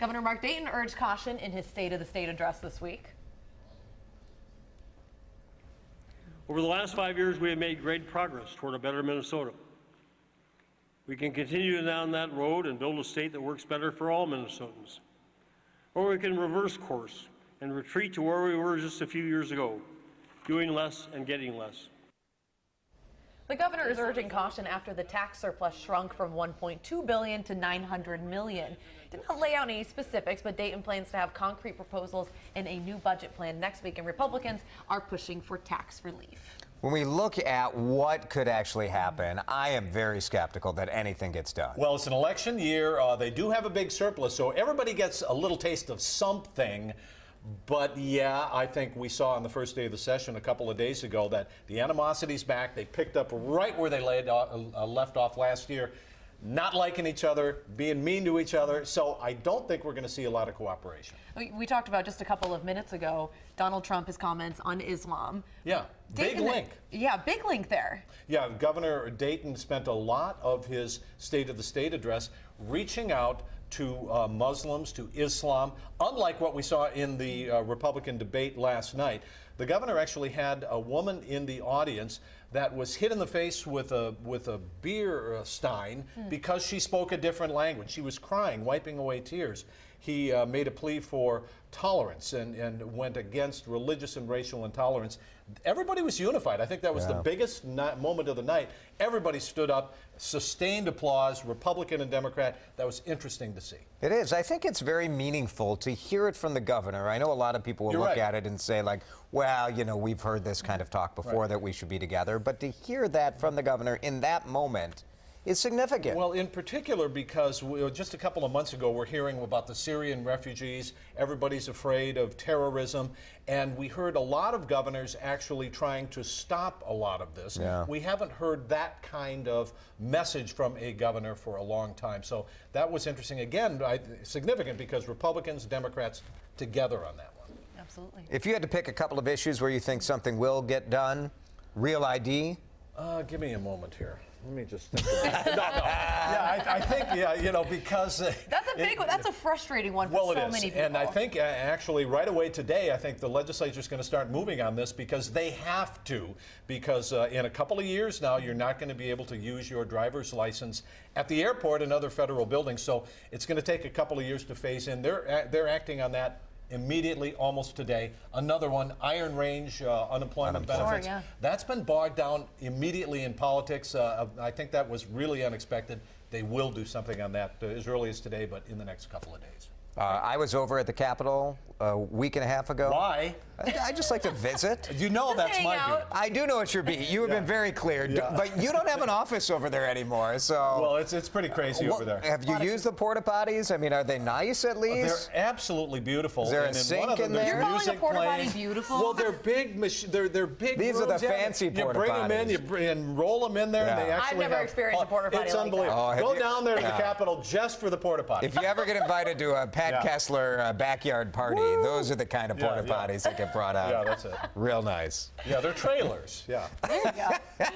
Governor Mark Dayton urged caution in his State of the State address this week. Over the last 5 years, we have made great progress toward a better Minnesota. We can continue down that road and build a state that works better for all Minnesotans. Or we can reverse course and retreat to where we were just a few years ago, doing less and getting less. The governor is urging caution after the tax surplus shrunk from $1.2 billion to $900 million. Did not lay out any specifics, but Dayton plans to have concrete proposals in a new budget plan next week, and Republicans are pushing for tax relief. When we look at what could actually happen, I am very skeptical that anything gets done. Well, it's an election year. They do have a big surplus, so everybody gets a little taste of something. But yeah, I think we saw on the first day of the session a couple of days ago that the animosity's back. They picked up right where they left off last year, not liking each other, being mean to each other. So I don't think we're going to see a lot of cooperation. We talked about just a couple of minutes ago Donald Trump, his comments on Islam. Yeah, big link. Yeah, big link there. Yeah, Governor Dayton spent a lot of his State of the State address reaching out to Muslims, to Islam, unlike what we saw in the Republican debate last night. The governor actually had a woman in the audience that was hit in the face with a beer stein because she spoke a different language. She was crying, wiping away tears. He made a plea for tolerance and went against religious and racial intolerance. Everybody was unified. I think that was the biggest moment of the night. Everybody stood up, sustained applause, Republican and Democrat. That was interesting to see. It is. I think it's very meaningful to hear it from the governor. I know a lot of people will look at it and say, like, well, you know, we've heard this kind of talk before that we should be together. But to hear that from the governor in that moment is significant. Well, in particular because just a couple of months ago we're hearing about the Syrian refugees. Everybody's afraid of terrorism, and we heard a lot of governors actually trying to stop a lot of this. We haven't heard that kind of message from a governor for a long time. So that was interesting. Again, significant because Republicans, Democrats together on that one. Absolutely. If you had to pick a couple of issues where you think something will get done, real ID? Give me a moment here. Let me just think about it. No. Yeah, I think, you know, because... That's a big one. That's a frustrating one for so many people. And I think actually right away today, I think the legislature is going to start moving on this because they have to. Because in a couple of years now, you're not going to be able to use your driver's license at the airport and other federal buildings. So it's going to take a couple of years to phase in. They're acting on that immediately, almost today. Another one, Iron Range unemployment benefits. Sure, yeah. That's been bogged down immediately in politics. I think that was really unexpected. They will do something on that as early as today, but in the next couple of days. I was over at the Capitol a week and a half ago. Why? I just like to visit. You know that's my beat. I do know it's your beat. You have been very clear. But you don't have an office over there anymore, so... Well, it's pretty crazy over there. Have you used the porta potties? I mean, are they nice at least? They're absolutely beautiful. Is there a sink in there? You're calling a porta potty beautiful? Well, they're big. They're big. These are the rooms. fancy porta potties. You bring them in, and roll them in there, and they actually I've never experienced a porta potty It's like unbelievable. that. Go down there to the Capitol just for the porta potty. If you ever get invited to a Pat Kessler backyard party, those are the kind of porta potties that get brought out. Yeah, that's it. Real nice. Yeah, they're trailers. Yeah. There you go.